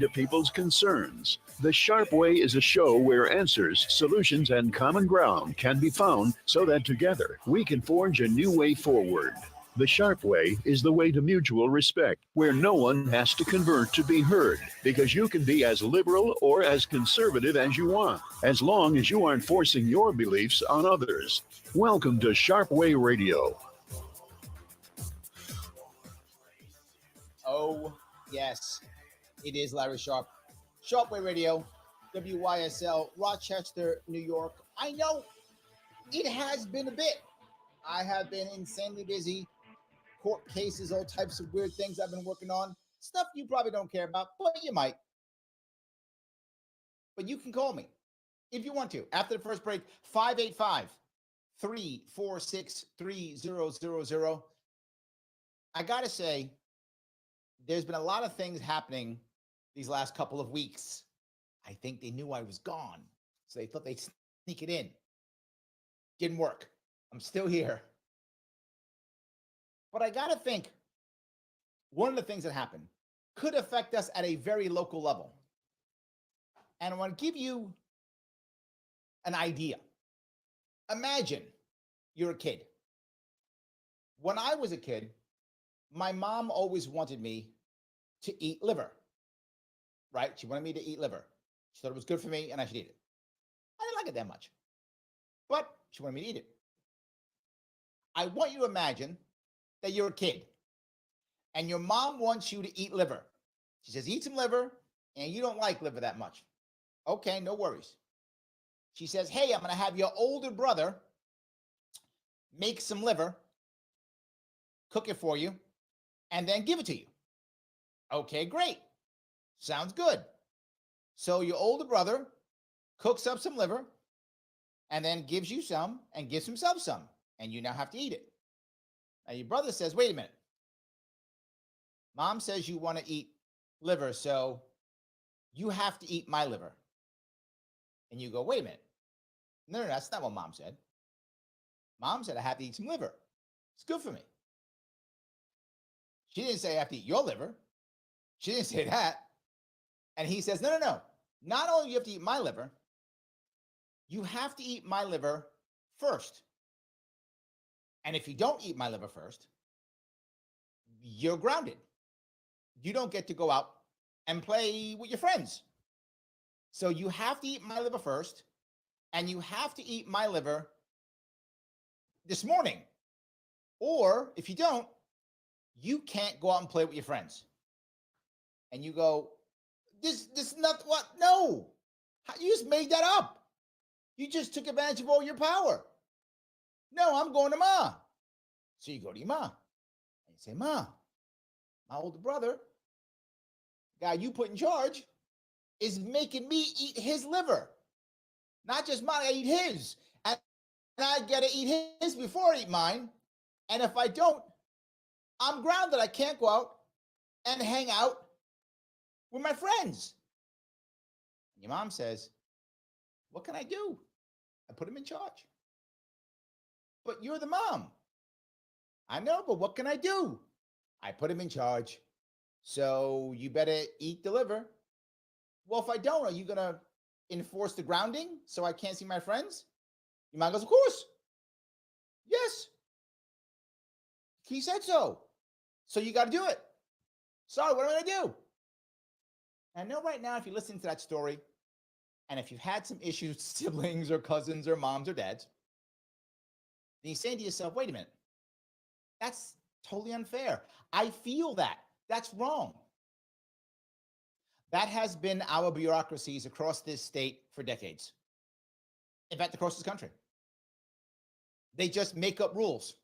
to people's concerns. The Sharpe Way is a show where answers, solutions, and common ground can be found so that together we can forge a new way forward. The Sharpe Way is the way to mutual respect, where no one has to convert to be heard, because you can be as liberal or as conservative as you want, as long as you aren't forcing your beliefs on others. Welcome to Sharpe Way Radio. Oh, yes, it is Larry Sharpe. Sharpe Way Radio, WYSL, Rochester, New York. I know it has been a bit. I have been insanely busy. Court cases, all types of weird things I've been working on. Stuff you probably don't care about, but you might. But you can call me if you want to. After the first break, 585-346-3000. I got to say, there's been a lot of things happening these last couple of weeks. I think they knew I was gone, so they thought they'd sneak it in. Didn't work. I'm still here. But I got to think one of the things that happened could affect us at a very local level. And I want to give you an idea. Imagine you're a kid. When I was a kid, my mom always wanted me to eat liver, right? She wanted me to eat liver. She thought it was good for me and I should eat it. I didn't like it that much, but she wanted me to eat it. I want you to imagine that you're a kid and your mom wants you to eat liver. She says, eat some liver, and you don't like liver that much. Okay, no worries. She says, hey, I'm going to have your older brother make some liver, cook it for you, and then give it to you. Okay, great. Sounds good. So your older brother cooks up some liver and then gives you some and gives himself some, and you now have to eat it. Now your brother says, wait a minute. Mom says you want to eat liver, so you have to eat my liver. And you go, wait a minute. No, that's not what mom said. Mom said I have to eat some liver. It's good for me. She didn't say I have to eat your liver. She didn't say that. And he says, no. Not only do you have to eat my liver, you have to eat my liver first. And if you don't eat my liver first, you're grounded. You don't get to go out and play with your friends. So you have to eat my liver first, and you have to eat my liver this morning. Or if you don't, you can't go out and play with your friends. And you go, this is not what? No, you just made that up. You just took advantage of all your power. No, I'm going to Ma. So you go to your Ma. And you say, Ma, my older brother, guy you put in charge, is making me eat his liver. Not just mine, I eat his. And I got to eat his before I eat mine. And if I don't, I'm grounded. I can't go out and hang out with my friends. And your mom says, what can I do? I put him in charge. But you're the mom. I know, but what can I do? I put him in charge. So you better eat the liver. Well, if I don't, are you going to enforce the grounding so I can't see my friends? Your mom goes, of course. Yes. He said so. So you got to do it. Sorry, what am I going to do? I know right now, if you listen to that story, and if you've had some issues with siblings or cousins or moms or dads, then you're saying to yourself, wait a minute, that's totally unfair. I feel that. That's wrong. That has been our bureaucracies across this state for decades. In fact, across this country. They just make up rules.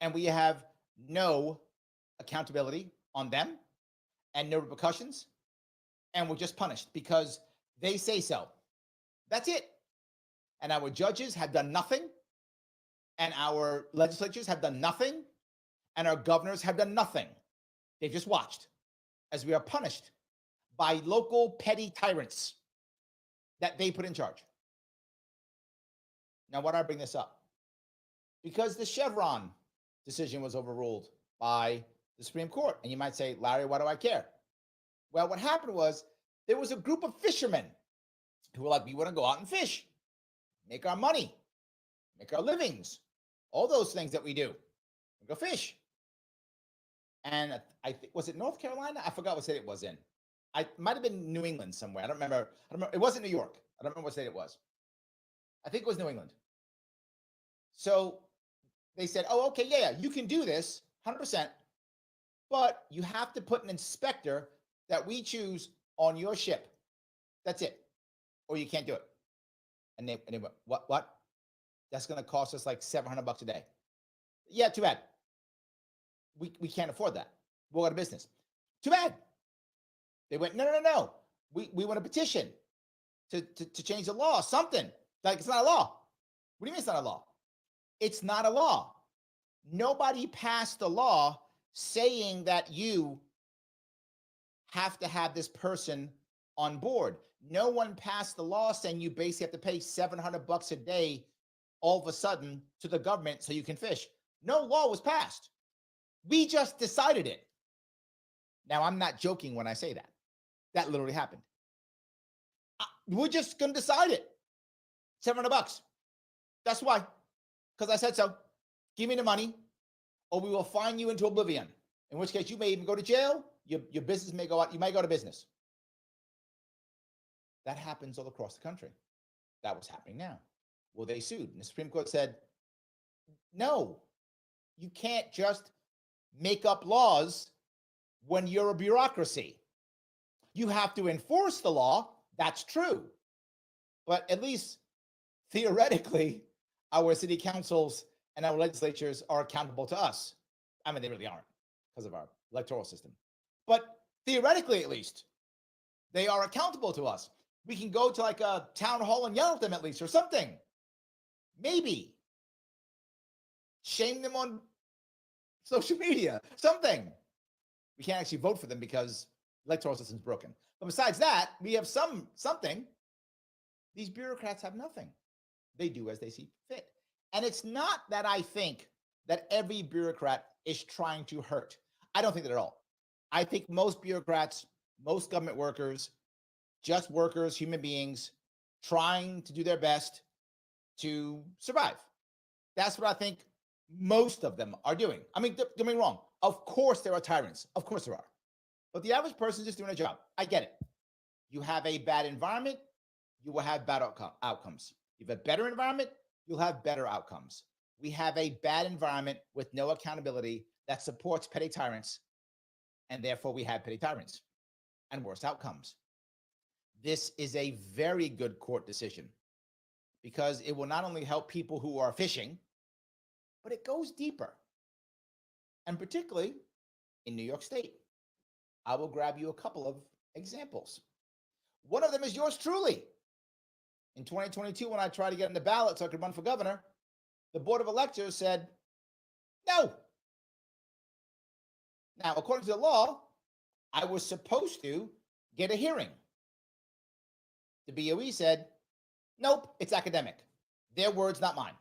And we have no accountability on them and no repercussions. And we're just punished because they say so. That's it. And our judges have done nothing. And our legislatures have done nothing. And our governors have done nothing. They've just watched as we are punished by local petty tyrants that they put in charge. Now, why do I bring this up? Because the Chevron decision was overruled by the Supreme Court. And you might say, Larry, why do I care? Well, what happened was there was a group of fishermen who were like, we want to go out and fish, make our money, make our livings, all those things that we do. We go fish. And I think, was it North Carolina? I forgot what state it was in. I might have been New England somewhere. I don't remember. It wasn't New York. I don't remember what state it was. I think it was New England. So they said, oh, okay, yeah, you can do this 100%, but you have to put an inspector that we choose on your ship. That's it. Or you can't do it. And they went, what? That's going to cost us like $700 a day. Yeah, too bad. We can't afford that. We'll go out of business. Too bad. They went, no. We want a petition to change the law, something. Like, it's not a law. What do you mean it's not a law? It's not a law. Nobody passed the law saying that you have to have this person on board. No one passed the law saying you basically have to pay $700 a day all of a sudden to the government so you can fish. No law was passed. We just decided it. Now, I'm not joking when I say that. That literally happened. We're just going to decide it. $700. That's why. Because I said so. Give me the money, or we will fine you into oblivion. In which case, you may even go to jail. Your business may go out. You might go out of business. That happens all across the country. That was happening now. Well, they sued. And the Supreme Court said, no, you can't just make up laws when you're a bureaucracy. You have to enforce the law. That's true. But at least theoretically, our city councils and our legislatures are accountable to us. I mean, they really aren't because of our electoral system. But theoretically, at least, they are accountable to us. We can go to like a town hall and yell at them at least or something. Maybe. Shame them on social media, something. We can't actually vote for them because the electoral system is broken. But besides that, we have something. These bureaucrats have nothing. They do as they see fit. And it's not that I think that every bureaucrat is trying to hurt. I don't think that at all. I think most bureaucrats, most government workers, just workers, human beings, trying to do their best to survive. That's what I think most of them are doing. I mean, don't get me wrong. Of course there are tyrants. Of course there are. But the average person is just doing a job. I get it. You have a bad environment, you will have bad outcomes. You have a better environment, you'll have better outcomes. We have a bad environment with no accountability that supports petty tyrants, and therefore we have petty tyrants and worse outcomes. This is a very good court decision because it will not only help people who are fishing, but it goes deeper. And particularly in New York State. I will grab you a couple of examples. One of them is yours truly. In 2022, when I tried to get on the ballot so I could run for governor, the Board of Electors said, no. Now, according to the law, I was supposed to get a hearing. The BOE said, nope, it's academic. Their words, not mine.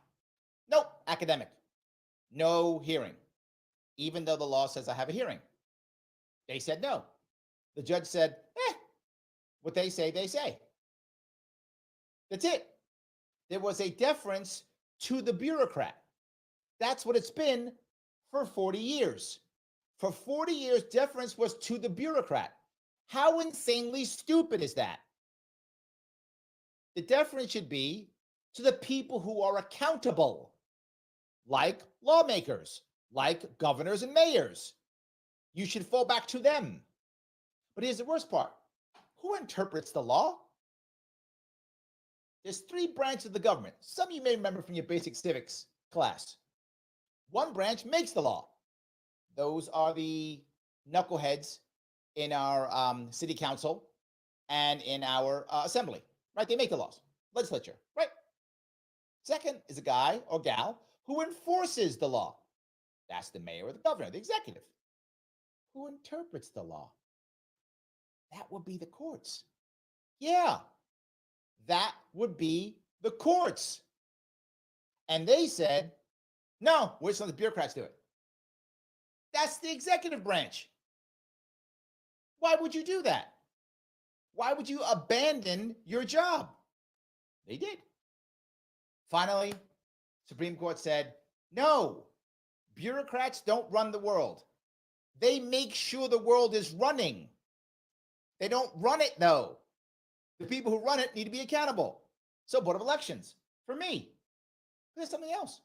Nope, academic. No hearing. Even though the law says I have a hearing. They said no. The judge said, what they say, they say. That's it. There was a deference to the bureaucrat. That's what it's been for 40 years. For 40 years, deference was to the bureaucrat. How insanely stupid is that? The deference should be to the people who are accountable, like lawmakers, like governors and mayors. You should fall back to them. But here's the worst part. Who interprets the law? There's three branches of the government. Some of you may remember from your basic civics class. One branch makes the law. Those are the knuckleheads in our city council and in our assembly, right? They make the laws, legislature, right? Second is a guy or gal who enforces the law. That's the mayor or the governor, the executive. Who interprets the law? That would be the courts. Yeah, that would be the courts. And they said, no, we're just letting the bureaucrats do it. That's the executive branch. Why would you do that? Why would you abandon your job? They did. Finally, Supreme Court said, no, bureaucrats don't run the world. They make sure the world is running. They don't run it, though. The people who run it need to be accountable. So, Board of Elections, for me, there's something else.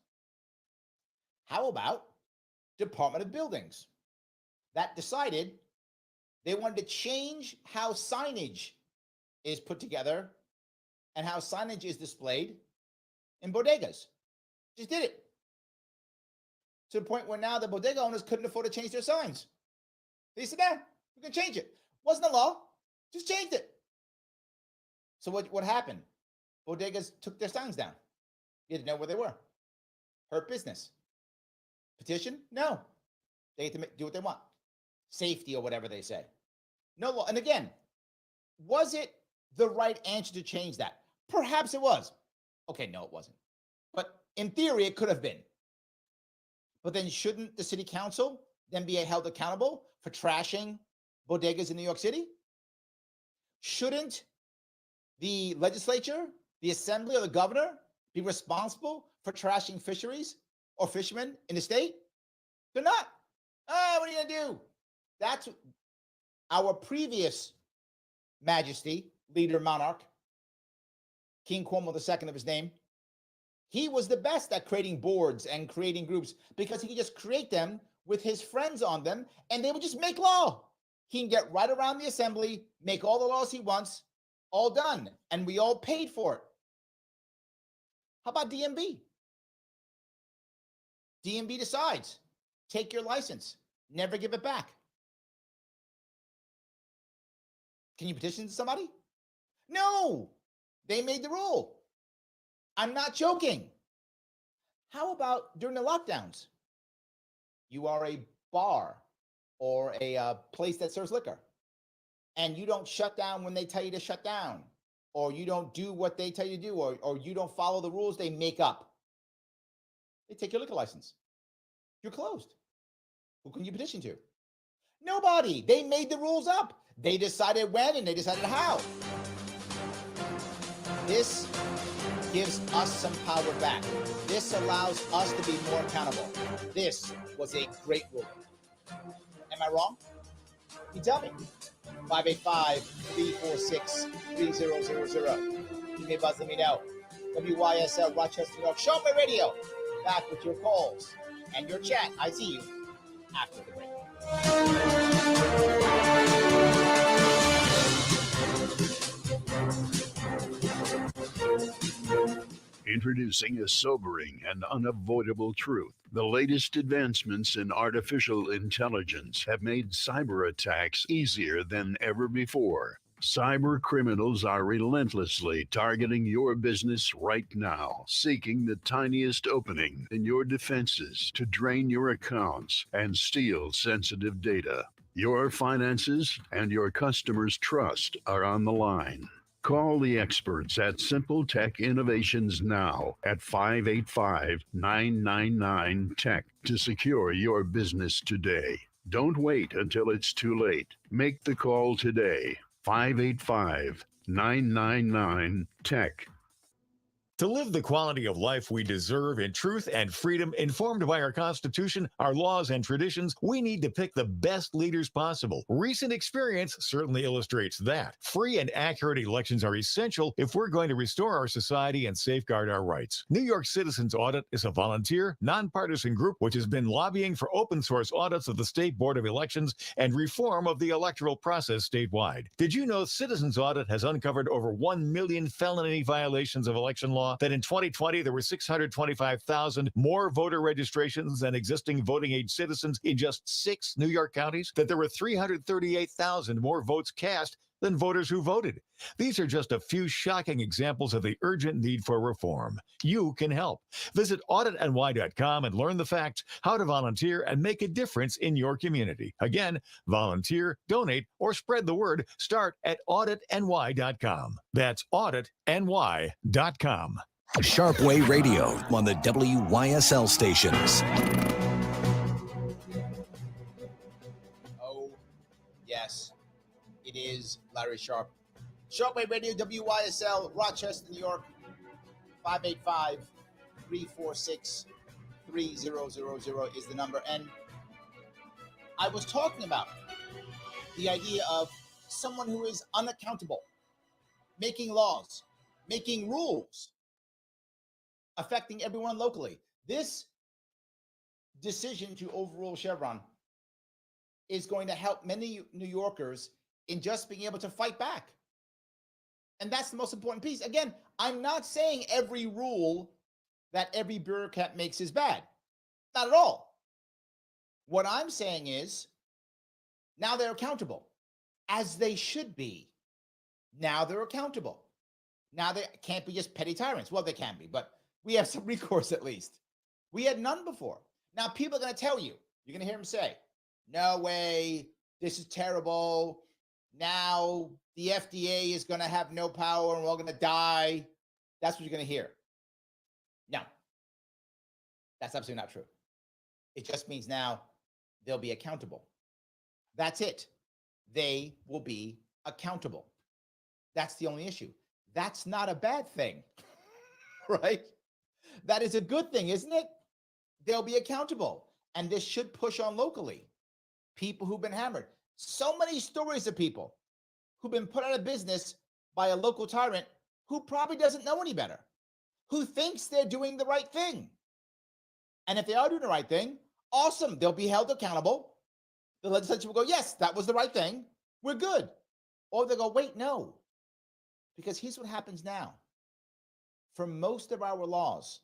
How about Department of Buildings? That decided they wanted to change how signage is put together and how signage is displayed in bodegas. Just did it. To the point where now the bodega owners couldn't afford to change their signs. They said, we can change it. Wasn't a law, just changed it. So what happened? Bodegas took their signs down. You didn't know where they were. Hurt business. Petition? No. They get to do what they want. Safety or whatever they say. No law. And again, was it the right answer to change that? Perhaps it was. Okay, no, it wasn't. But in theory, it could have been. But then shouldn't the city council then be held accountable for trashing bodegas in New York City? Shouldn't the legislature, the assembly, or the governor be responsible for trashing fisheries or fishermen in the state? They're not. What are you going to do? That's our previous majesty, leader, monarch, King Cuomo II of his name. He was the best at creating boards and creating groups because he could just create them with his friends on them and they would just make law. He can get right around the assembly, make all the laws he wants, all done, and we all paid for it. How about DMV? DMV decides, take your license, never give it back. Can you petition somebody? No, they made the rule. I'm not joking. How about during the lockdowns? You are a bar or a place that serves liquor, and you don't shut down when they tell you to shut down, or you don't do what they tell you to do, or you don't follow the rules they make up. They take your liquor license. You're closed. Who can you petition to? Nobody. They made the rules up. They decided when and they decided how. This gives us some power back. This allows us to be more accountable. This was a great ruling. Am I wrong? You tell me. 585-346-3000. You may buzz, let me know. WYSL Rochester, New York. Sharpe Way Radio. Back with your calls and your chat. I see you after the break. Introducing a sobering and unavoidable truth. The latest advancements in artificial intelligence have made cyber attacks easier than ever before. Cyber criminals are relentlessly targeting your business right now, seeking the tiniest opening in your defenses to drain your accounts and steal sensitive data. Your finances and your customers' trust are on the line. Call the experts at Simple Tech Innovations now at 585-999-TECH to secure your business today. Don't wait until it's too late. Make the call today. 585-999-TECH. To live the quality of life we deserve in truth and freedom, informed by our Constitution, our laws, and traditions, we need to pick the best leaders possible. Recent experience certainly illustrates that. Free and accurate elections are essential if we're going to restore our society and safeguard our rights. New York Citizens Audit is a volunteer, nonpartisan group which has been lobbying for open source audits of the State Board of Elections and reform of the electoral process statewide. Did you know Citizens Audit has uncovered over 1 million felony violations of election law? That in 2020, there were 625,000 more voter registrations than existing voting age citizens in just 6 New York counties, that there were 338,000 more votes cast than voters who voted. These are just a few shocking examples of the urgent need for reform. You can help. Visit auditny.com and learn the facts, how to volunteer, and make a difference in your community. Again, volunteer, donate, or spread the word. Start at auditny.com. That's auditny.com. Sharpe Way Radio on the WYSL stations. Oh, yes. is Larry Sharpe. Sharpe Way Radio, WYSL, Rochester, New York, 585-346-3000 is the number. And I was talking about the idea of someone who is unaccountable, making laws, making rules, affecting everyone locally. This decision to overrule Chevron is going to help many New Yorkers in just being able to fight back. And that's the most important piece. Again, I'm not saying every rule that every bureaucrat makes is bad. Not at all. What I'm saying is now they're accountable, as they should be. Now they're accountable. Now they can't be just petty tyrants. Well, they can be, but we have some recourse at least. We had none before. Now people are going to tell you, you're going to hear them say, no way, this is terrible. Now the FDA is going to have no power and we're all going to die. That's what you're going to hear. No, that's absolutely not true. It just means now they'll be accountable. That's it. They will be accountable. That's the only issue. That's not a bad thing, right? That is a good thing, isn't it? They'll be accountable. And this should push on locally. People who've been hammered. So many stories of people who've been put out of business by a local tyrant who probably doesn't know any better, who thinks they're doing the right thing. And if they are doing the right thing, awesome. They'll be held accountable. The legislature will go, yes, that was the right thing. We're good. Or they'll go, wait, no. Because here's what happens now. For most of our laws,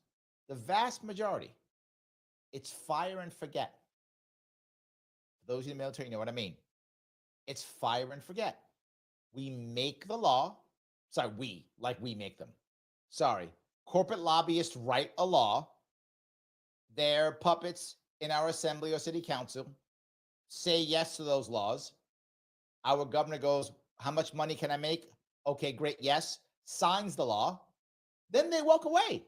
the vast majority, it's fire and forget. For those in the military, you know what I mean. It's fire and forget. We make the law. Sorry, we make them. Sorry. Corporate lobbyists write a law. They're puppets in our assembly or city council. Say yes to those laws. Our governor goes, how much money can I make? Okay, great, yes. Signs the law. Then they walk away.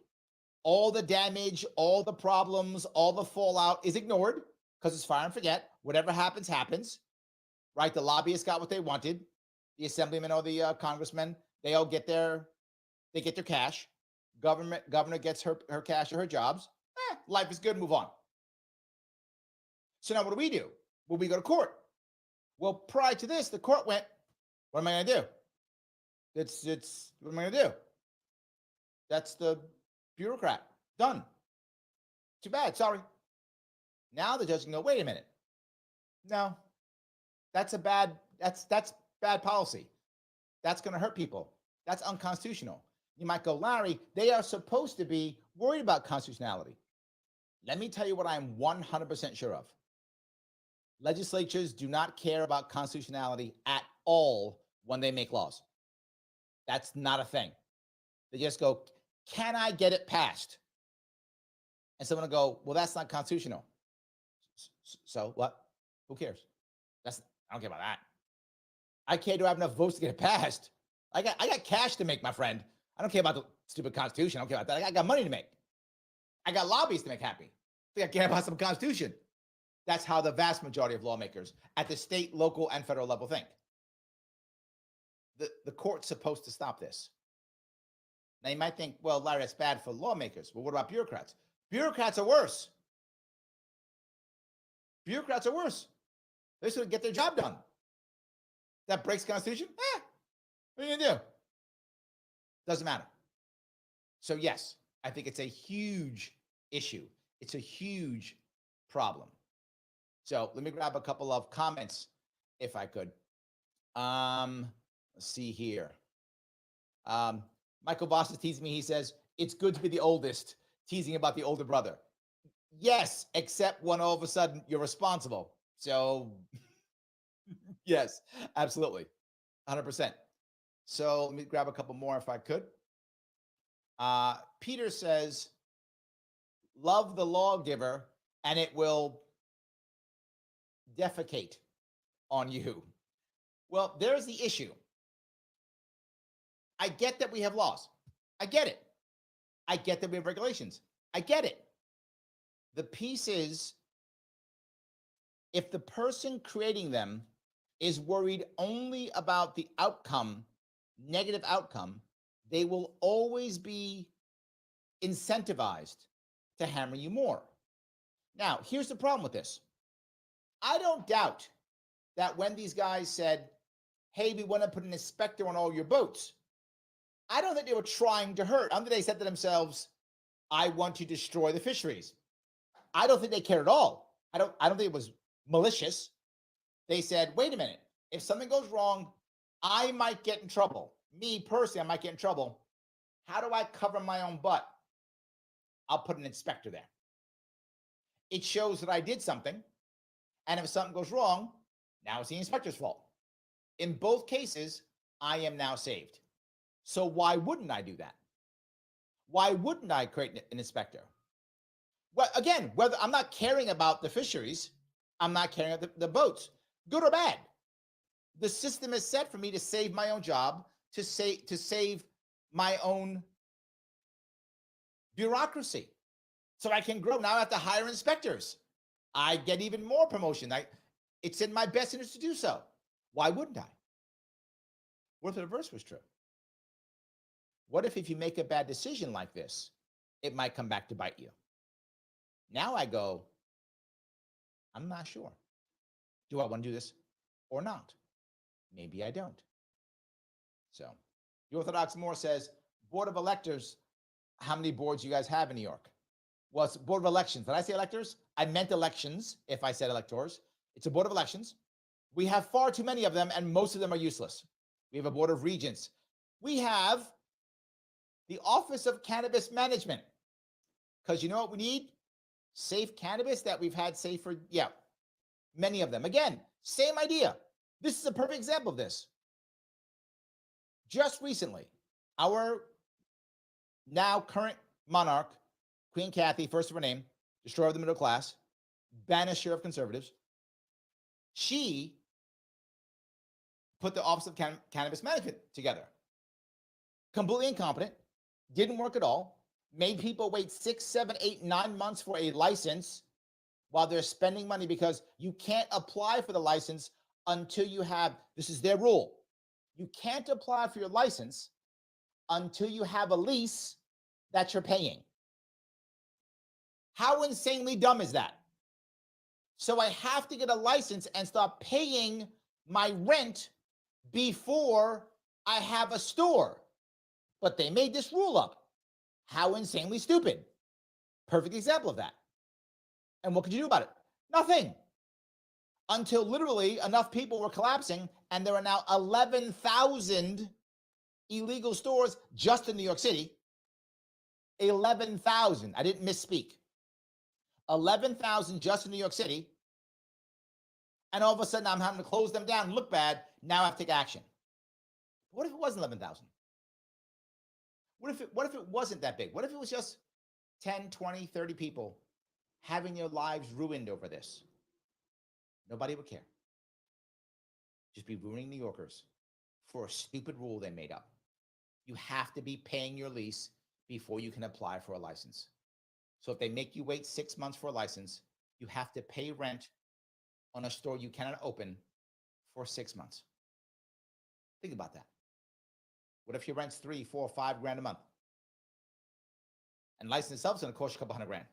All the damage, all the problems, all the fallout is ignored because it's fire and forget. Whatever happens, happens. Right? The lobbyists got what they wanted. The assemblymen or the congressmen, they all get their cash. Governor gets her cash or her jobs. Life is good, move on. So now what do we do? Well, we go to court. Well, prior to this, the court went, what am I going to do? What am I going to do? That's the bureaucrat. Done. Too bad. Sorry. Now the judge can go, wait a minute. No, that's bad policy. That's going to hurt people. That's unconstitutional. You might go, Larry, they are supposed to be worried about constitutionality. Let me tell you what I'm 100% sure of. Legislatures do not care about constitutionality at all when they make laws. That's not a thing. They just go, can I get it passed? And someone will go, well, that's not constitutional. So what? Who cares? I don't care about that. I care to have enough votes to get it passed. I got cash to make, my friend. I don't care about the stupid Constitution. I don't care about that. I got money to make. I got lobbyists to make happy. I think I care about some Constitution. That's how the vast majority of lawmakers at the state, local, and federal level think. The court's supposed to stop this. Now you might think, well, Larry, that's bad for lawmakers. Well, what about bureaucrats? Bureaucrats are worse. Bureaucrats are worse. They should get their job done. That breaks the Constitution? What are you going to do? Doesn't matter. So yes, I think it's a huge issue. It's a huge problem. So let me grab a couple of comments, if I could. Let's see here. Michael Voss is teasing me. He says, it's good to be the oldest, teasing about the older brother. Yes, except when all of a sudden you're responsible. So yes, absolutely. 100%. So let me grab a couple more if I could. Peter says, love the lawgiver and it will defecate on you. Well, there's the issue. I get that we have laws. I get it. I get that we have regulations. I get it. The piece is, if the person creating them is worried only about the outcome, negative outcome, they will always be incentivized to hammer you more. Now, here's the problem with this. I don't doubt that when these guys said, hey, we want to put an inspector on all your boats, I don't think they were trying to hurt. I don't think they said to themselves, I want to destroy the fisheries. I don't think they cared at all. I don't think it was malicious. They said, wait a minute, if something goes wrong, I might get in trouble. Me personally, I might get in trouble. How do I cover my own butt? I'll put an inspector there. It shows that I did something. And if something goes wrong, now it's the inspector's fault. In both cases, I am now saved. So why wouldn't I do that? Why wouldn't I create an inspector? Well, again, whether I'm not caring about the fisheries, I'm not caring about the boats, good or bad. The system is set for me to save my own job, to save my own bureaucracy, so I can grow. Now I have to hire inspectors. I get even more promotion. It's in my best interest to do so. Why wouldn't I? What if the reverse was true? What if you make a bad decision like this, it might come back to bite you? Now I go, I'm not sure. Do I want to do this or not? Maybe I don't. So, the Orthodox Moor says, Board of Electors, how many boards you guys have in New York? Well, it's Board of Elections. Did I say electors? I meant elections if I said electors. It's a Board of Elections. We have far too many of them, and most of them are useless. We have a Board of Regents. We have the Office of Cannabis Management, because you know what we need? Safe cannabis that we've had safe for, many of them. Again, same idea. This is a perfect example of this. Just recently, our now current monarch, Queen Kathy, first of her name, destroyer of the middle class, banisher of conservatives, she put the Office of Cannabis Management together. Completely incompetent, didn't work at all, made people wait 6, 7, 8, 9 months for a license while they're spending money, because you can't apply for the license until you have, this is their rule, you can't apply for your license until you have a lease that you're paying. How insanely dumb is that? So I have to get a license and start paying my rent before I have a store. But they made this rule up. How insanely stupid. Perfect example of that. And what could you do about it? Nothing. Until literally enough people were collapsing, and there are now 11,000 illegal stores just in New York City. 11,000. I didn't misspeak. 11,000 just in New York City. And all of a sudden I'm having to close them down and look bad. Now I have to take action. What if it wasn't 11,000? What if it wasn't that big? What if it was just 10, 20, 30 people having their lives ruined over this? Nobody would care. Just be ruining New Yorkers for a stupid rule they made up. You have to be paying your lease before you can apply for a license. So if they make you wait 6 months for a license, you have to pay rent on a store you cannot open for 6 months. Think about that. What if your rent's $3, $4, $5 grand a month? And license itself is going to cost you a couple $100 grand.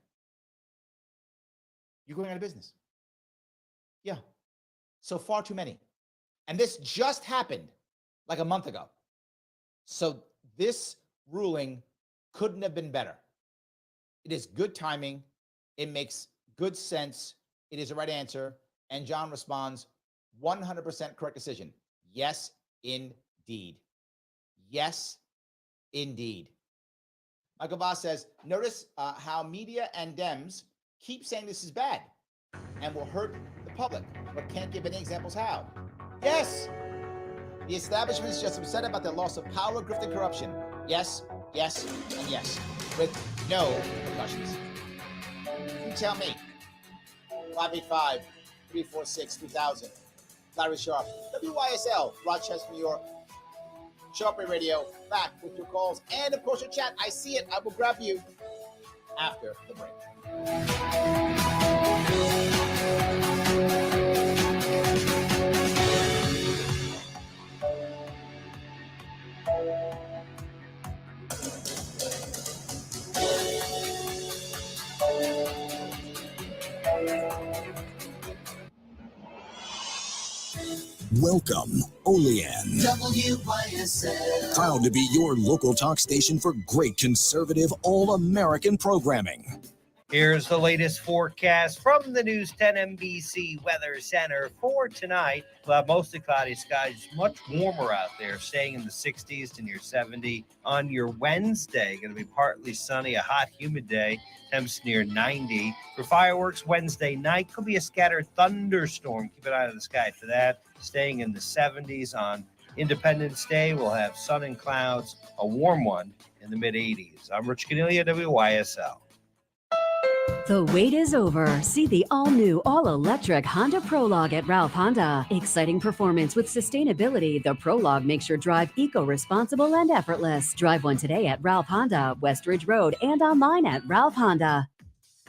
You're going out of business. Yeah. So far too many. And this just happened like a month ago. So this ruling couldn't have been better. It is good timing. It makes good sense. It is the right answer. And John responds, 100% correct decision. Yes, indeed. Yes, indeed. Michael Voss says, notice how media and Dems keep saying this is bad and will hurt the public, but can't give any examples how. Yes, the establishment is just upset about their loss of power, grift, and corruption. Yes, yes, and yes, with no repercussions. You tell me. 585-346-2000. Larry Sharpe, WYSL, Rochester, New York. Sharpe Radio, back with your calls and, of course, your chat. I see it. I will grab you after the break. Welcome, Olean. WYSL. Proud to be your local talk station for great conservative, all-American programming. Here's the latest forecast from the News 10 NBC Weather Center for tonight. We'll have mostly cloudy skies, much warmer out there, staying in the 60s to near 70. On your Wednesday, going to be partly sunny, a hot, humid day, temps near 90. For fireworks Wednesday night, could be a scattered thunderstorm. Keep an eye on the sky for that. Staying in the 70s on Independence Day, we'll have sun and clouds, a warm one in the mid-80s. I'm Rich Cornelia, WYSL. The wait is over. See the all-new, all-electric Honda Prologue at Ralph Honda. Exciting performance with sustainability. The Prologue makes your drive eco-responsible and effortless. Drive one today at Ralph Honda, Westridge Road, and online at Ralph Honda.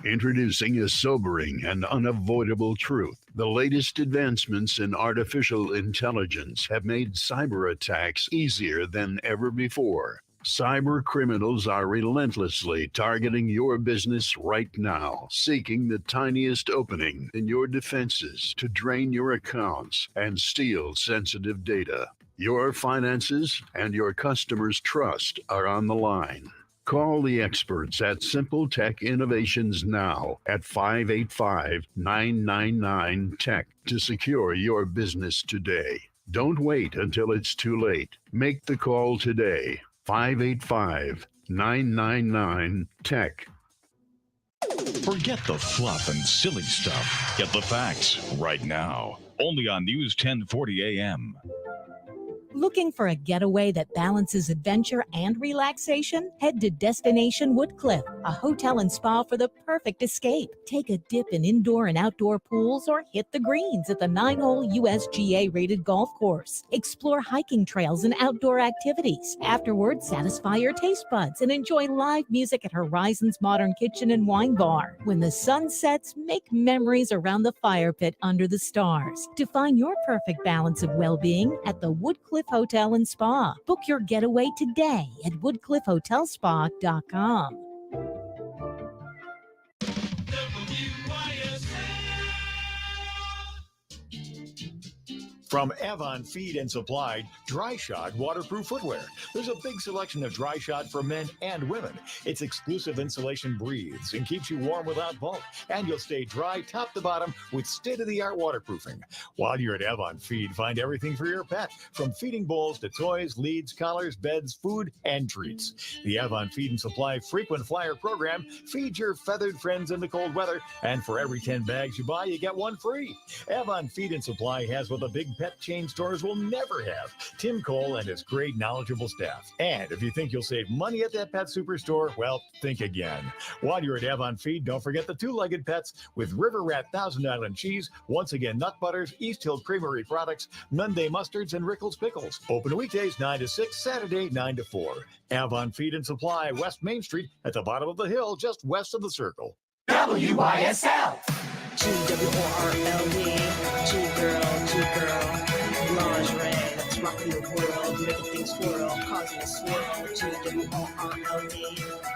Introducing a sobering and unavoidable truth. The latest advancements in artificial intelligence have made cyber attacks easier than ever before. Cyber criminals are relentlessly targeting your business right now, seeking the tiniest opening in your defenses to drain your accounts and steal sensitive data. Your finances and your customers' trust are on the line. Call the experts at Simple Tech Innovations now at 585-999-TECH to secure your business today. Don't wait until it's too late. Make the call today. 585-999-TECH. Forget the fluff and silly stuff. Get the facts right now. Only on News 1040 AM. Looking for a getaway that balances adventure and relaxation? Head to Destination Woodcliff, a hotel and spa for the perfect escape. Take a dip in indoor and outdoor pools or hit the greens at the 9-hole USGA-rated golf course. Explore hiking trails and outdoor activities. Afterward, satisfy your taste buds and enjoy live music at Horizon's Modern Kitchen and Wine Bar. When the sun sets, make memories around the fire pit under the stars. To find your perfect balance of well-being at the Woodcliff Hotel and Spa. Book your getaway today at woodcliffhotelspa.com. From Avon Feed and Supply, Dry Shod waterproof footwear. There's a big selection of Dry Shod for men and women. Its exclusive insulation breathes and keeps you warm without bulk, and you'll stay dry top to bottom with state-of-the-art waterproofing. While you're at Avon Feed, find everything for your pet, from feeding bowls to toys, leads, collars, beds, food, and treats. The Avon Feed and Supply frequent flyer program feeds your feathered friends in the cold weather, and for every 10 bags you buy, you get one free. Avon Feed and Supply has what the big pet chain stores will never have: Tim Cole and his great knowledgeable staff. And if you think you'll save money at that pet superstore, well, think again. While you're at Avon Feed, don't forget the two-legged pets with River Rat Thousand Island cheese, Once Again nut butters, East Hill Creamery products, Monday mustards, and Rickles pickles. Open weekdays 9 to 6, Saturday 9 to 4. Avon Feed and Supply, West Main Street, at the bottom of the hill, just west of the circle. WYSL. GWORLD, G-girl, lingerie, that's rocking the world, making things swirl, causing a swirl, GWORLD,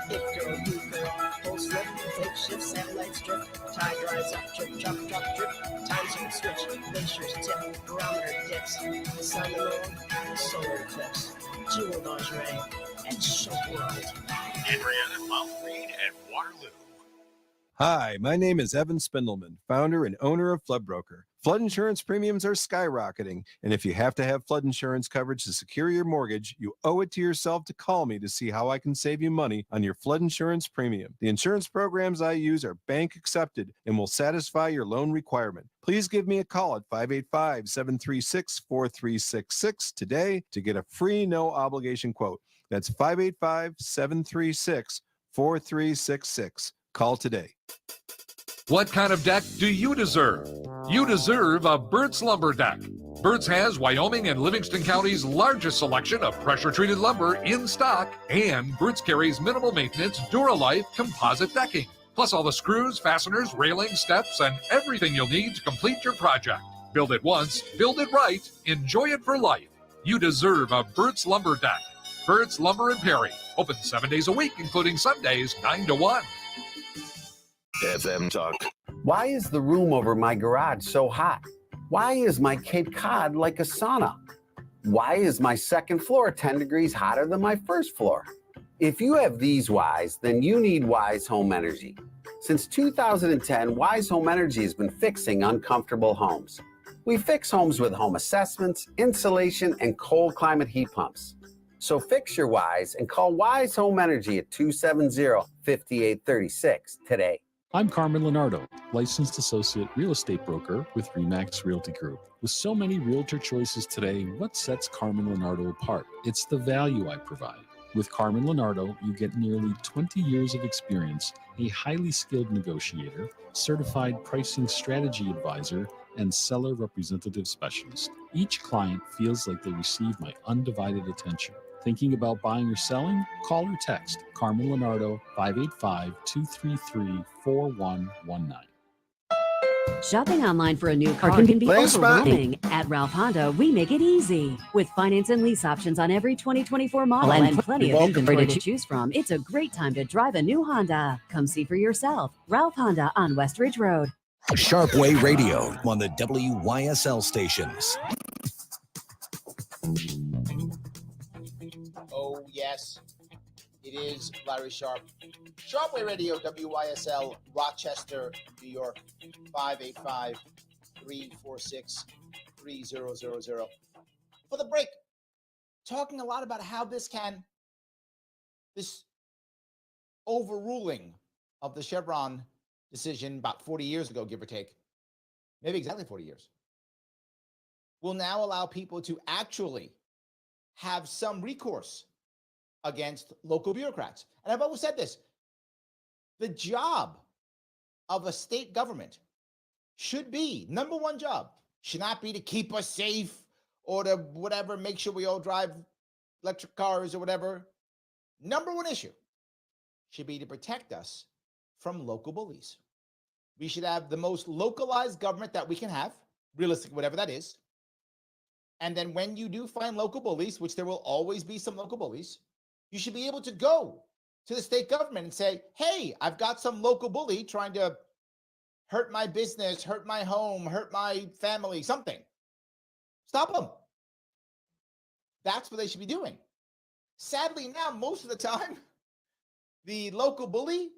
if girl, you girl, full slip, take shift, satellites drip, tie dries up, drip, drop, drop, drip, time zone switch, glaciers tip, barometer dips, sun alone, solar eclipse, jewel lingerie, and show world. Henrietta Mount Green and Waterloo. Hi, my name is Evan Spindleman, founder and owner of Flood Broker. Flood insurance premiums are skyrocketing, and if you have to have flood insurance coverage to secure your mortgage, you owe it to yourself to call me to see how I can save you money on your flood insurance premium. The insurance programs I use are bank accepted and will satisfy your loan requirement. Please give me a call at 585-736-4366 today to get a free no obligation quote. That's 585-736-4366. Call today. What kind of deck do you deserve? You deserve a Burt's Lumber deck. Burt's has Wyoming and Livingston County's largest selection of pressure-treated lumber in stock, and Burt's carries minimal maintenance, Duralife composite decking, plus all the screws, fasteners, railings, steps, and everything you'll need to complete your project. Build it once, build it right, enjoy it for life. You deserve a Burt's Lumber deck. Burt's Lumber and Perry. Open 7 days a week, including Sundays, 9 to 1. FM Talk. Why is the room over my garage so hot? Why is my Cape Cod like a sauna? Why is my second floor 10 degrees hotter than my first floor? If you have these whys, then you need Wise Home Energy. Since 2010, Wise Home Energy has been fixing uncomfortable homes. We fix homes with home assessments, insulation, and cold climate heat pumps. So fix your whys and call Wise Home Energy at 270-5836 today. I'm Carmen Leonardo, licensed associate real estate broker with RE/MAX Realty Group. With so many realtor choices today, what sets Carmen Leonardo apart? It's the value I provide. With Carmen Leonardo, you get nearly 20 years of experience, a highly skilled negotiator, certified pricing strategy advisor, and seller representative specialist. Each client feels like they receive my undivided attention. Thinking about buying or selling? Call or text Carmen Leonardo 585-233-4119. Shopping online for a new car can be overwhelming. At Ralph Honda, we make it easy. With finance and lease options on every 2024 model and plenty of inventory to choose from, it's a great time to drive a new Honda. Come see for yourself. Ralph Honda on West Ridge Road. Sharpe Way Radio on the WYSL stations. Oh, yes. It is Larry Sharpe. Sharpe Way Radio, WYSL, Rochester, New York, 585-346-3000. For the break, talking a lot about how this overruling of the Chevron decision about 40 years ago, give or take, maybe exactly 40 years, will now allow people to actually have some recourse against local bureaucrats. And I've always said this, the job of a state government should be, number one job, should not be to keep us safe or to whatever, make sure we all drive electric cars or whatever. Number one issue should be to protect us from local bullies. We should have the most localized government that we can have, realistic, whatever that is. And then when you do find local bullies, which there will always be some local bullies, you should be able to go to the state government and say, hey, I've got some local bully trying to hurt my business, hurt my home, hurt my family, something. Stop them. That's what they should be doing. Sadly, now, most of the time, the local bully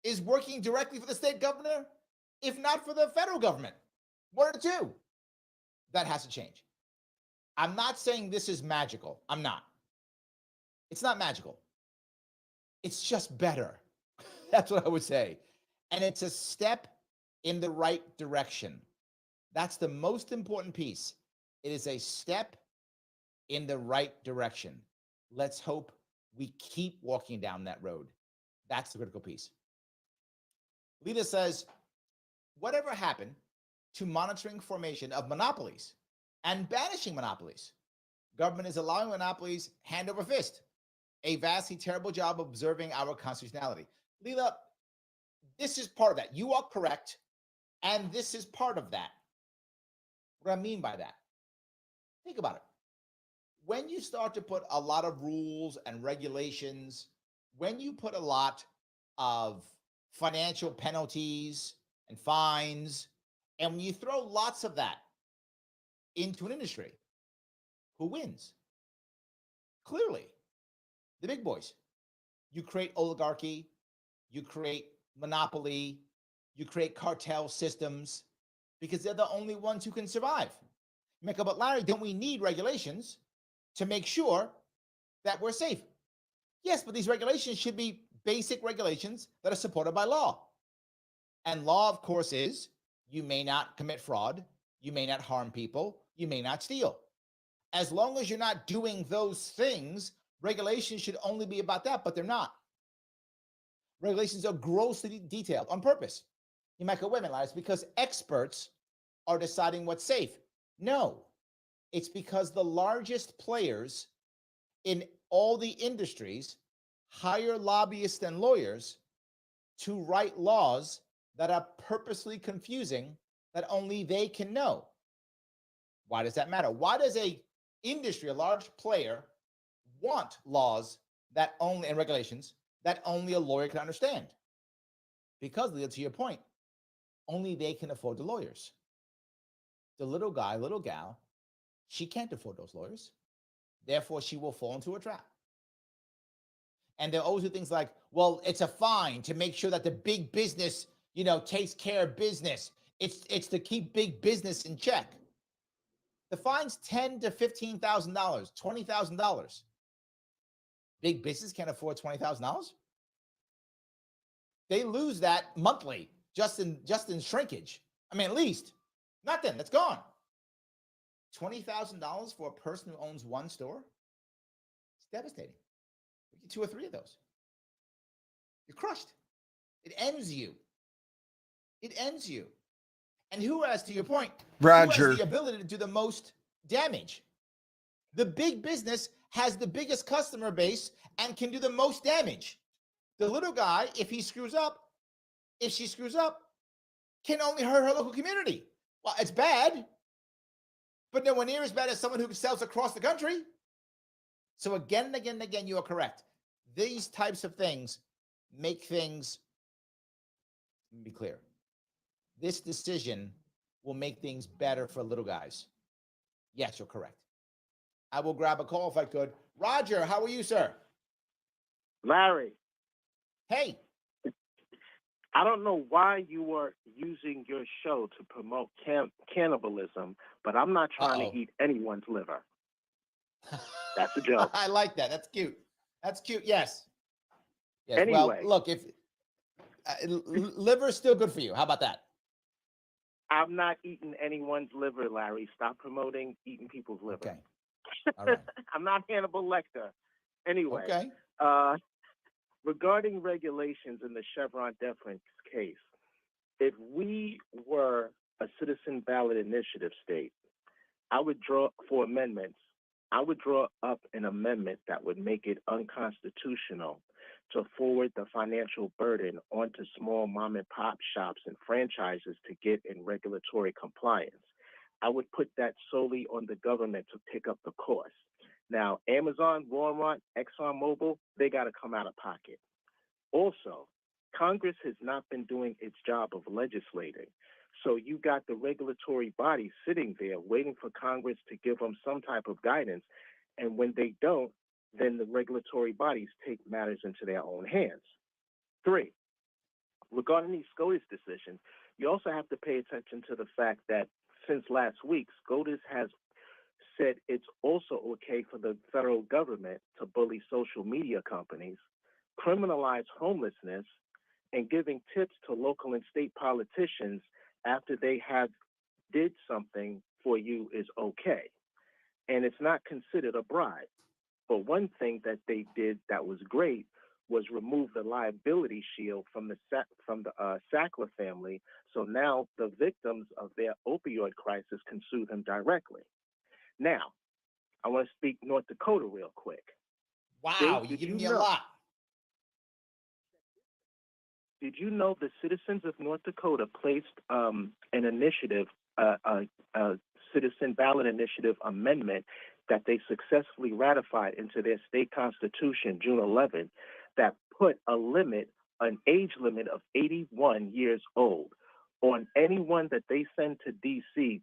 is working directly for the state governor, if not for the federal government. One or two. That has to change. I'm not saying this is magical. I'm not. It's not magical. It's just better. That's what I would say. And it's a step in the right direction. That's the most important piece. It is a step in the right direction. Let's hope we keep walking down that road. That's the critical piece. Lita says, whatever happened to monitoring formation of monopolies and banishing monopolies? Government is allowing monopolies hand over fist. A vastly terrible job observing our constitutionality. Leela, this is part of that. You are correct, and this is part of that. What do I mean by that? Think about it. When you start to put a lot of rules and regulations, when you put a lot of financial penalties and fines, and when you throw lots of that into an industry, who wins? Clearly, the big boys. You create oligarchy, you create monopoly, you create cartel systems, because they're the only ones who can survive. You make up, but Larry, don't we need regulations to make sure that we're safe? Yes, but these regulations should be basic regulations that are supported by law. And law, of course, is you may not commit fraud, you may not harm people, you may not steal. As long as you're not doing those things, regulations should only be about that, but they're not. Regulations are grossly detailed on purpose. You might go, wait a minute, it's because experts are deciding what's safe. No, it's because the largest players in all the industries hire lobbyists and lawyers to write laws that are purposely confusing that only they can know. Why does that matter? Why does a industry, a large player, want laws that only and regulations that only a lawyer can understand. Because, Leah, to your point, only they can afford the lawyers. The little guy, little gal, she can't afford those lawyers. Therefore, she will fall into a trap. And they'll always do things like, well, it's a fine to make sure that the big business, takes care of business. It's to keep big business in check. The fine's $10,000 to $15,000, $20,000. Big business can't afford $20,000. They lose that monthly just in shrinkage. I mean, at least nothing. That's gone. $20,000 for a person who owns one store? It's devastating. You get 2 or 3 of those. You're crushed. It ends you. It ends you. And who has, to your point, Roger, who has the ability to do the most damage? The big business has the biggest customer base and can do the most damage. The little guy, if she screws up, can only hurt her local community. Well, it's bad, but nowhere near as bad as someone who sells across the country. So again and again and again, you are correct. These types of things make things, let me be clear, this decision will make things better for little guys. Yes, you're correct. I will grab a call if I could. Roger, how are you, sir? Larry. Hey. I don't know why you were using your show to promote cannibalism, but I'm not trying to eat anyone's liver. That's a joke. I like that. That's cute. That's cute. Yes. Anyway. Well, look, if liver is still good for you. How about that? I'm not eating anyone's liver, Larry. Stop promoting eating people's liver. Okay. All right. I'm not Hannibal Lecter. Anyway. Okay. Regarding regulations in the Chevron deference case, if we were a citizen ballot initiative state, I would draw up an amendment that would make it unconstitutional to forward the financial burden onto small mom and pop shops and franchises to get in regulatory compliance. I would put that solely on the government to pick up the cost. Now, Amazon, Walmart, ExxonMobil, they got to come out of pocket. Also, Congress has not been doing its job of legislating. So you got the regulatory body sitting there waiting for Congress to give them some type of guidance. And when they don't, then the regulatory bodies take matters into their own hands. 3, regarding these SCOTUS decisions, you also have to pay attention to the fact that since last week, SCOTUS has said it's also okay for the federal government to bully social media companies, criminalize homelessness, and giving tips to local and state politicians after they have did something for you is okay. And it's not considered a bribe. But one thing that they did that was great was remove the liability shield from the Sackler family. So now the victims of their opioid crisis can sue them directly. Now, I want to speak North Dakota real quick. Wow, you're giving me a lot. Did you know the citizens of North Dakota placed an initiative, a citizen ballot initiative amendment that they successfully ratified into their state constitution June 11th that put an age limit of 81 years old on anyone that they send to D.C.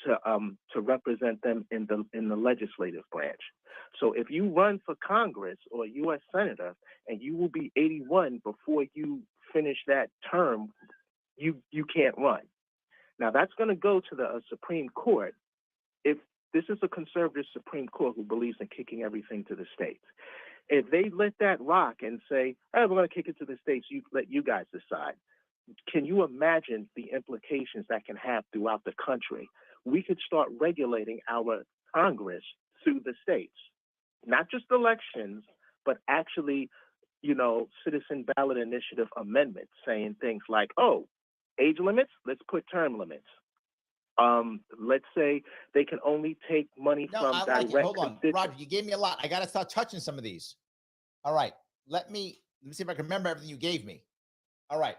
to represent them in the legislative branch. So if you run for Congress or U.S. Senator and you will be 81 before you finish that term, you can't run. Now that's going to go to the Supreme Court. If this is a conservative Supreme Court who believes in kicking everything to the states, if they let that rock and say, "Hey, we're going to kick it to the states, let you guys decide," can you imagine the implications that can have throughout the country? We could start regulating our Congress through the states, not just elections, but actually, citizen ballot initiative amendments saying things like, oh, age limits, let's put term limits. Let's say they can only take money from direct. Hold on, Roger, you gave me a lot. I got to start touching some of these. All right, let me see if I can remember everything you gave me. All right,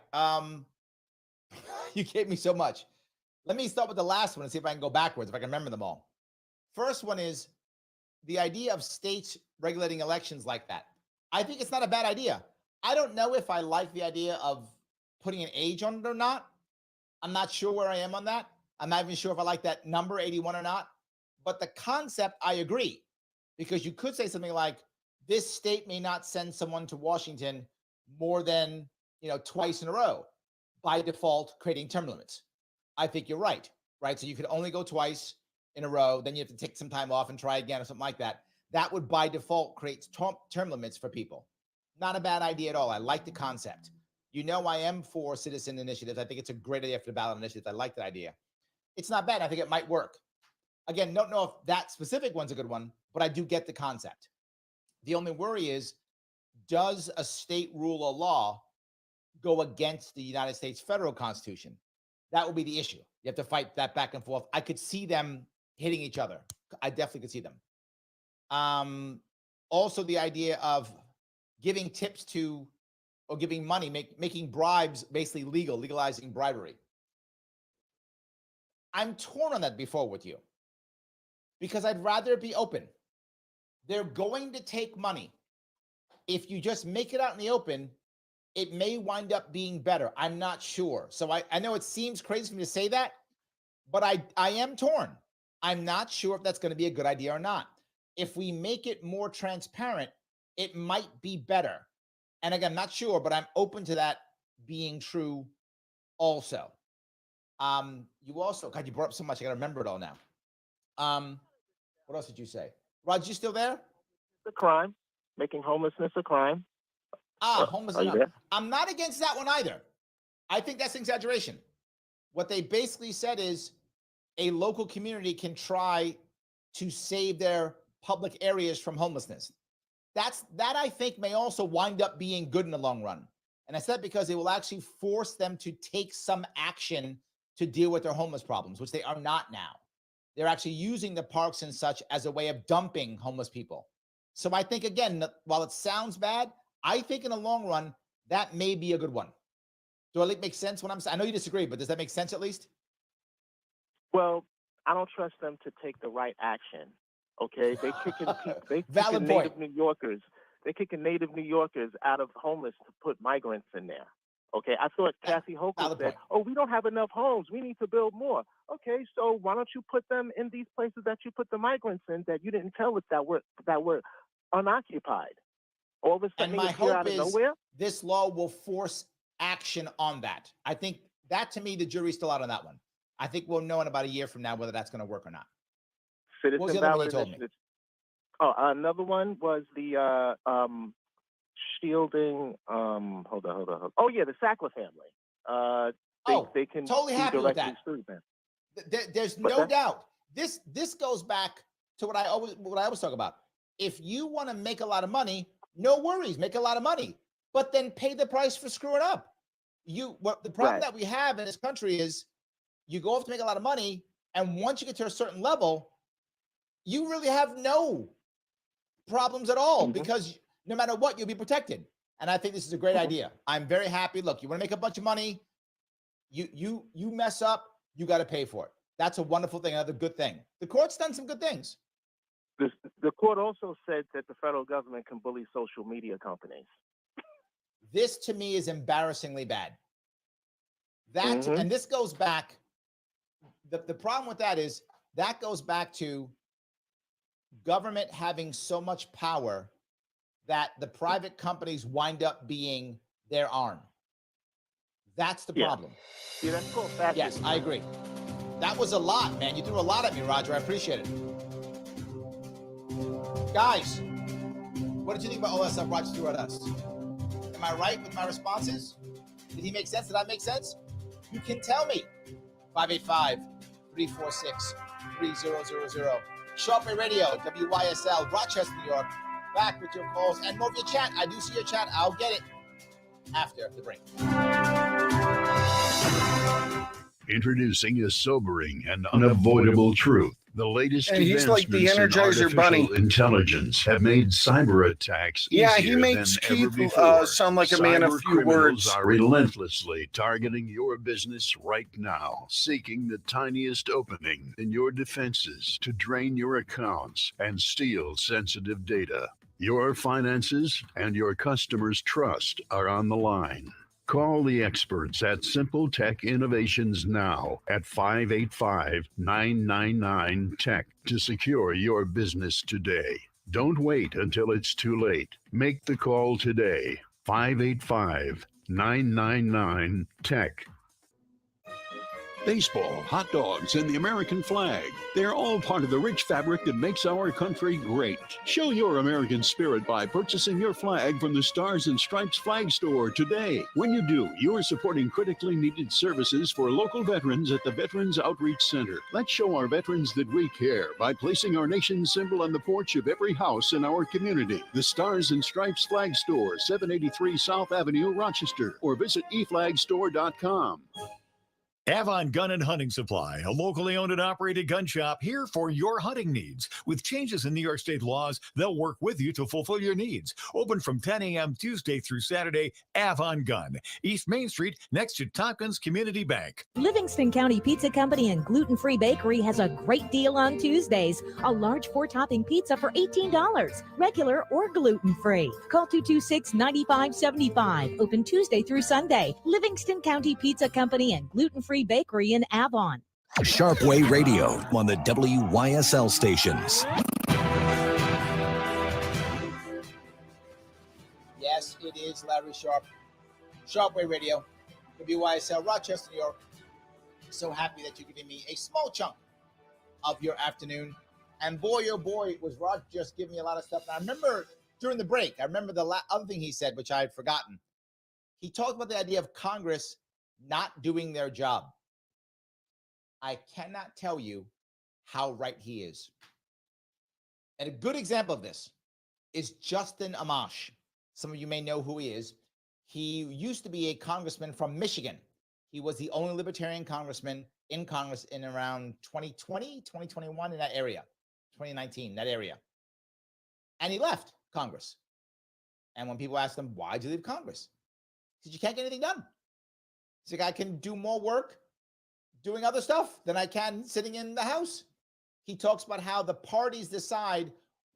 you gave me so much. Let me start with the last one and see if I can go backwards, if I can remember them all. First one is the idea of states regulating elections like that. I think it's not a bad idea. I don't know if I like the idea of putting an age on it or not. I'm not sure where I am on that. I'm not even sure if I like that number 81 or not. But the concept, I agree, because you could say something like, this state may not send someone to Washington more than, twice in a row, by default, creating term limits. I think you're right? So you could only go twice in a row, then you have to take some time off and try again or something like that. That would, by default, create term limits for people. Not a bad idea at all. I like the concept. I am for citizen initiatives. I think it's a great idea for the ballot initiatives. I like that idea. It's not bad. I think it might work. Again, don't know if that specific one's a good one, but I do get the concept. The only worry is, does a state rule or law go against the United States federal Constitution? That will be the issue. You have to fight that back and forth. I could see them hitting each other. I definitely could see them. Also, the idea of giving tips to, or giving money, making bribes basically legal, legalizing bribery. I'm torn on that before with you, because I'd rather it be open. They're going to take money. If you just make it out in the open, it may wind up being better. I'm not sure. So I know it seems crazy for me to say that, but I am torn. I'm not sure if that's going to be a good idea or not. If we make it more transparent, it might be better. And again, I'm not sure, but I'm open to that being true also. You also, God, you brought up so much. I got to remember it all now. What else did you say? Rod, you still there? The crime, making homelessness a crime. Homelessness. I'm not against that one either. I think that's an exaggeration. What they basically said is a local community can try to save their public areas from homelessness. That I think may also wind up being good in the long run. And I said because it will actually force them to take some action to deal with their homeless problems, which they are not now. They're actually using the parks and such as a way of dumping homeless people. So I think, again, while it sounds bad, I think in the long run, that may be a good one. Do I make sense when I'm saying? I know you disagree, but does that make sense at least? Well, I don't trust them to take the right action. Okay, they kicking Valid Native New Yorkers. They're kicking Native New Yorkers out of homeless to put migrants in there. Okay, I thought Kathy Hochul said, "Oh, we don't have enough homes. We need to build more." Okay, so why don't you put them in these places that you put the migrants in that you didn't tell us that were unoccupied? All of a sudden, and my hope is nowhere? This law will force action on that. I think that, to me, the jury's still out on that one. I think we'll know in about a year from now whether that's going to work or not. Citizen ballot initiatives. Oh, another one was the shielding. Hold on. Oh yeah, the Sackler family. They can totally happy with that. There's no doubt. This goes back to what I always talk about. If you want to make a lot of money, no worries, make a lot of money, but then pay the price for screwing up. The problem that we have in this country is you go off to make a lot of money, and once you get to a certain level, you really have no problems at all because no matter what, you'll be protected. And I think this is a great idea. I'm very happy. Look, you want to make a bunch of money, you mess up, you got to pay for it. That's a wonderful thing, another good thing. The court's done some good things. The court also said that the federal government can bully social media companies. This, to me, is embarrassingly bad. And this goes back, the problem with that is that goes back to government having so much power that the private companies wind up being their arm. That's the problem. Yeah, that's called fascism. Yes, I agree. That was a lot, man. You threw a lot at me, Roger. I appreciate it. Guys, what did you think about all that stuff Roger threw at us? Am I right with my responses? Did he make sense? Did I make sense? You can tell me. 585-346-3000. Sharpe Way Radio, WYSL, Rochester, New York. Back with your calls and more of your chat. I do see your chat. I'll get it after the break. Introducing a sobering and unavoidable truth. The latest and he's like the Energizer Bunny. Intelligence have made cyber attacks easier he makes than ever Keith before. sound like a man of few words. Are relentlessly targeting your business right now, seeking the tiniest opening in your defenses to drain your accounts and steal sensitive data. Your finances and your customers' trust are on the line. Call the experts at Simple Tech Innovations now at 585-999-TECH to secure your business today. Don't wait until it's too late. Make the call today. 585-999-TECH. Baseball, hot dogs, and the American flag. They're all part of the rich fabric that makes our country great. Show your American spirit by purchasing your flag from the Stars and Stripes Flag Store today. When you do, you're supporting critically needed services for local veterans at the Veterans Outreach Center. Let's show our veterans that we care by placing our nation's symbol on the porch of every house in our community. The Stars and Stripes Flag Store, 783 South Avenue, Rochester, or visit eflagstore.com. Avon Gun and Hunting Supply, a locally owned and operated gun shop here for your hunting needs. With changes in New York State laws, they'll work with you to fulfill your needs. Open from 10 a.m. Tuesday through Saturday, Avon Gun, East Main Street, next to Tompkins Community Bank. Livingston County Pizza Company and Gluten Free Bakery has a great deal on Tuesdays. A large 4-topping pizza for $18, regular or gluten-free. Call 226-9575. Open Tuesday through Sunday. Livingston County Pizza Company and Gluten Free Bakery in Avon. Sharpe Way Radio on the WYSL stations. Yes, it is Larry Sharpe. Sharpe Way Radio, WYSL, Rochester, New York. So happy that you're giving me a small chunk of your afternoon. And boy, oh boy, was Rod just giving me a lot of stuff. And I remember during the break, I remember the other thing he said, which I had forgotten. He talked about the idea of Congress not doing their job. I cannot tell you how right he is. And a good example of this is Justin Amash. Some of you may know who he is. He used to be a congressman from Michigan. He was the only libertarian congressman in Congress in around 2020, 2021, in that area, 2019, that area. And he left Congress. And when people asked him, why'd you leave Congress? He said, you can't get anything done. He's like, I can do more work doing other stuff than I can sitting in the House. He talks about how the parties decide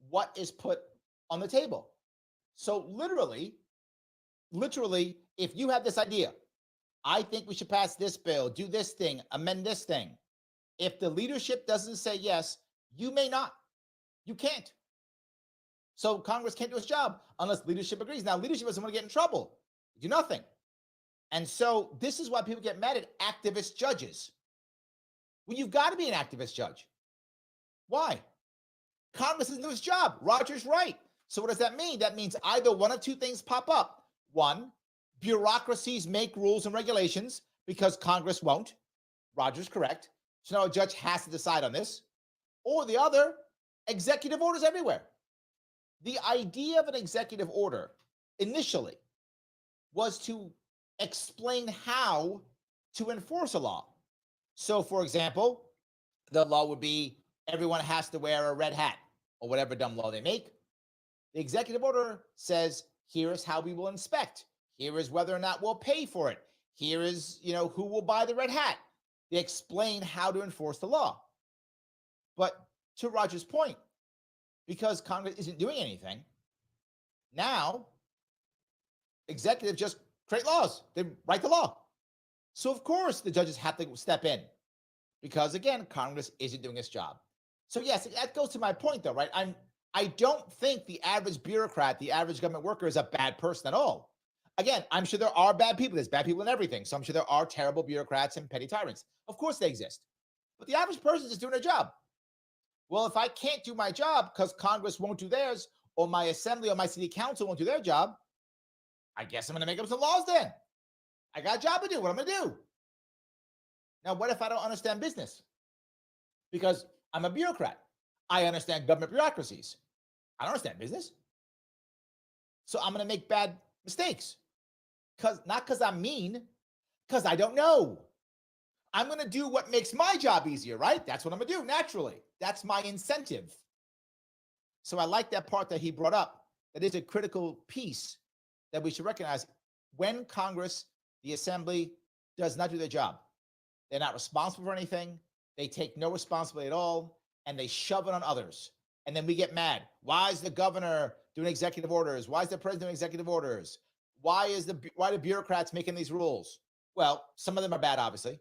what is put on the table. So literally, if you have this idea, I think we should pass this bill, do this thing, amend this thing. If the leadership doesn't say yes, you may not. You can't. So Congress can't do its job unless leadership agrees. Now, leadership doesn't want to get in trouble. Do nothing. And so this is why people get mad at activist judges. Well, you've got to be an activist judge. Why? Congress isn't doing its job. Roger's right. So what does that mean? That means either one of two things pop up. One, bureaucracies make rules and regulations because Congress won't. Roger's correct. So now a judge has to decide on this. Or the other, executive orders everywhere. The idea of an executive order initially was to explain how to enforce a law. So, for example, the law would be everyone has to wear a red hat or whatever dumb law they make. The executive order says, here is how we will inspect. Here is whether or not we'll pay for it. Here is, who will buy the red hat. They explain how to enforce the law. But to Roger's point, because Congress isn't doing anything, now executives just create laws. They write the law. So, of course, the judges have to step in because, again, Congress isn't doing its job. So, yes, that goes to my point, though, right? I don't think the average bureaucrat, the average government worker is a bad person at all. Again, I'm sure there are bad people. There's bad people in everything. So I'm sure there are terrible bureaucrats and petty tyrants. Of course they exist. But the average person is just doing their job. Well, if I can't do my job because Congress won't do theirs or my assembly or my city council won't do their job, I guess I'm going to make up some laws then. I got a job to do. What am I going to do? Now, what if I don't understand business? Because I'm a bureaucrat. I understand government bureaucracies. I don't understand business. So I'm going to make bad mistakes. Not because I'm mean, because I don't know. I'm going to do what makes my job easier, right? That's what I'm going to do naturally. That's my incentive. So I like that part that he brought up. That is a critical piece that we should recognize. When Congress, the Assembly, does not do their job, they're not responsible for anything. They take no responsibility at all, and they shove it on others. And then we get mad. Why is the governor doing executive orders? Why is the president doing executive orders? Why do bureaucrats making these rules? Well, some of them are bad, obviously.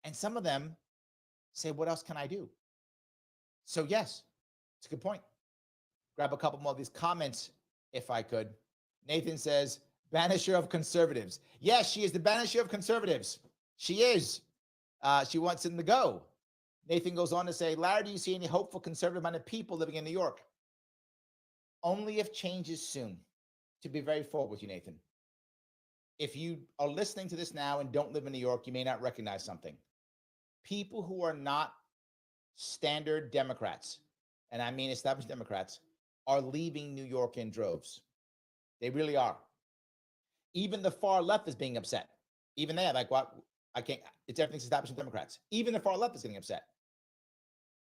And some of them say, what else can I do? So yes, it's a good point. Grab a couple more of these comments, if I could. Nathan says, banisher of conservatives. Yes, she is the banisher of conservatives. She is. She wants them to go. Nathan goes on to say, Larry, do you see any hope for conservative-minded people living in New York? Only if change is soon. To be very forward with you, Nathan. If you are listening to this now and don't live in New York, you may not recognize something. People who are not standard Democrats, and I mean established Democrats, are leaving New York in droves. They really are. Even the far left is being upset. Even they are like, what? I can't, it's everything's establishment Democrats. Even the far left is getting upset.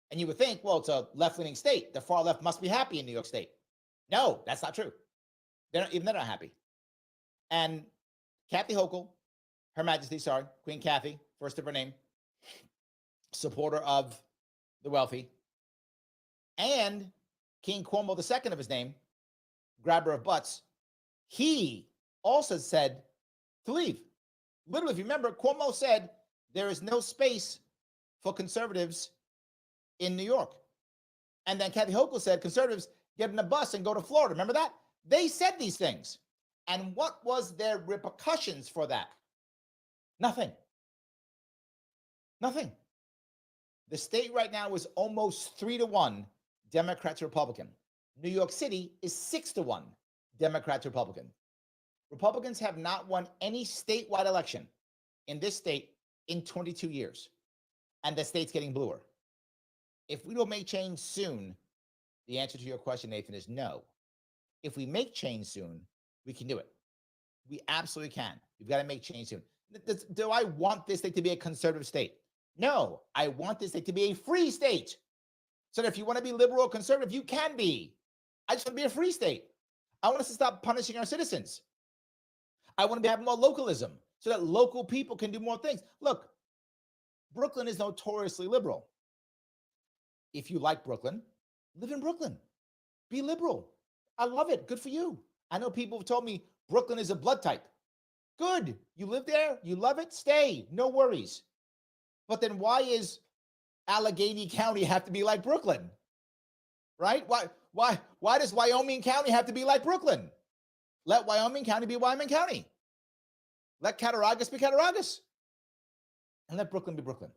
And you would think, well, it's a left-leaning state. The far left must be happy in New York State. No, that's not true. They're not happy. And Kathy Hochul, Her Majesty, Queen Kathy, first of her name, supporter of the wealthy, and King Cuomo, the second of his name, grabber of butts, he also said to leave. Literally, if you remember, Cuomo said there is no space for conservatives in New York. And then Kathy Hochul said, conservatives, get in a bus and go to Florida. Remember that? They said these things. And what was their repercussions for that? Nothing. Nothing. The state right now is almost 3-1 Democrat to Republican. New York City is 6-1 Democrat to Republican. Republicans have not won any statewide election in this state in 22 years. And the state's getting bluer. If we don't make change soon, the answer to your question, Nathan, is no. If we make change soon, we can do it. We absolutely can. We've got to make change soon. Do I want this state to be a conservative state? No, I want this state to be a free state. So that if you want to be liberal or conservative, you can be. I just want to be a free state. I want us to stop punishing our citizens. I want to have more localism so that local people can do more things. Look, Brooklyn is notoriously liberal. If you like Brooklyn, live in Brooklyn. Be liberal. I love it. Good for you. I know people have told me Brooklyn is a blood type. Good. You live there. You love it. Stay. No worries. But then why is Allegheny County have to be like Brooklyn? Right? Why does Wyoming County have to be like Brooklyn? Let Wyoming County be Wyoming County. Let Cattaraugus be Cattaraugus. And let Brooklyn be Brooklyn.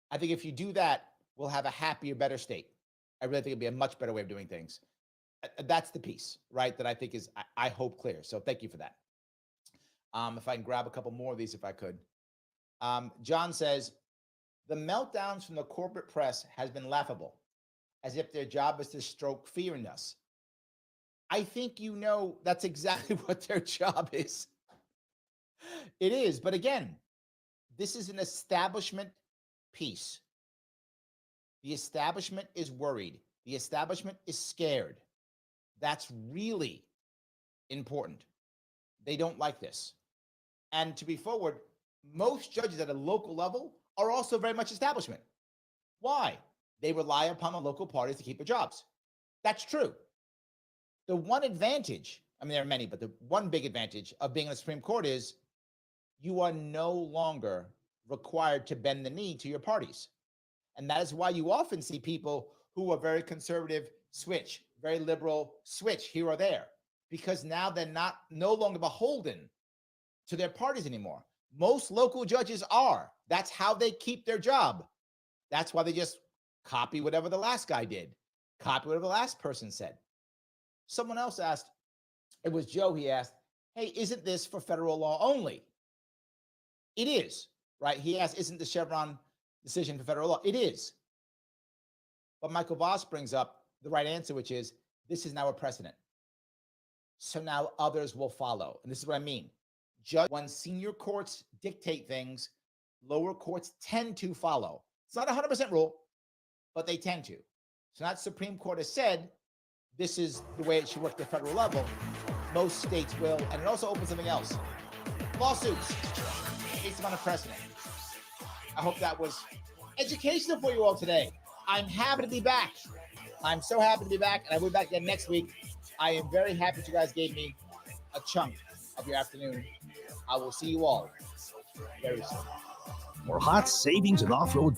I think if you do that, we'll have a happier, better state. I really think it'll be a much better way of doing things. That's the piece, right, that I think is, I hope, clear. So thank you for that. If I can grab a couple more of these, if I could. John says, the meltdowns from the corporate press has been laughable, as if their job is to stroke fear in us. I think you know that's exactly what their job is. It is. But again, this is an establishment piece. The establishment is worried. The establishment is scared. That's really important. They don't like this. And to be forward, most judges at a local level are also very much establishment. Why? They rely upon the local parties to keep their jobs. That's true. The one advantage, I mean, there are many, but the one big advantage of being in the Supreme Court is you are no longer required to bend the knee to your parties. And that is why you often see people who are very conservative switch, very liberal switch here or there, because now they're no longer beholden to their parties anymore. Most local judges are. That's how they keep their job. That's why they just copy whatever the last guy did, copy whatever the last person said. Someone else asked, it was Joe, he asked, hey, isn't this for federal law only? It is, right? He asked, isn't the Chevron decision for federal law? It is. But Michael Voss brings up the right answer, which is, this is now a precedent. So now others will follow. And this is what I mean. When senior courts dictate things, lower courts tend to follow. It's not a 100% rule, but they tend to. So now the Supreme Court has said, this is the way it should work at the federal level. Most states will. And it also opens something else. Lawsuits based on a precedent. I hope that was educational for you all today. I'm happy to be back. I'm so happy to be back, and I will be back again next week. I am very happy that you guys gave me a chunk of your afternoon. I will see you all very soon. For hot savings and off-road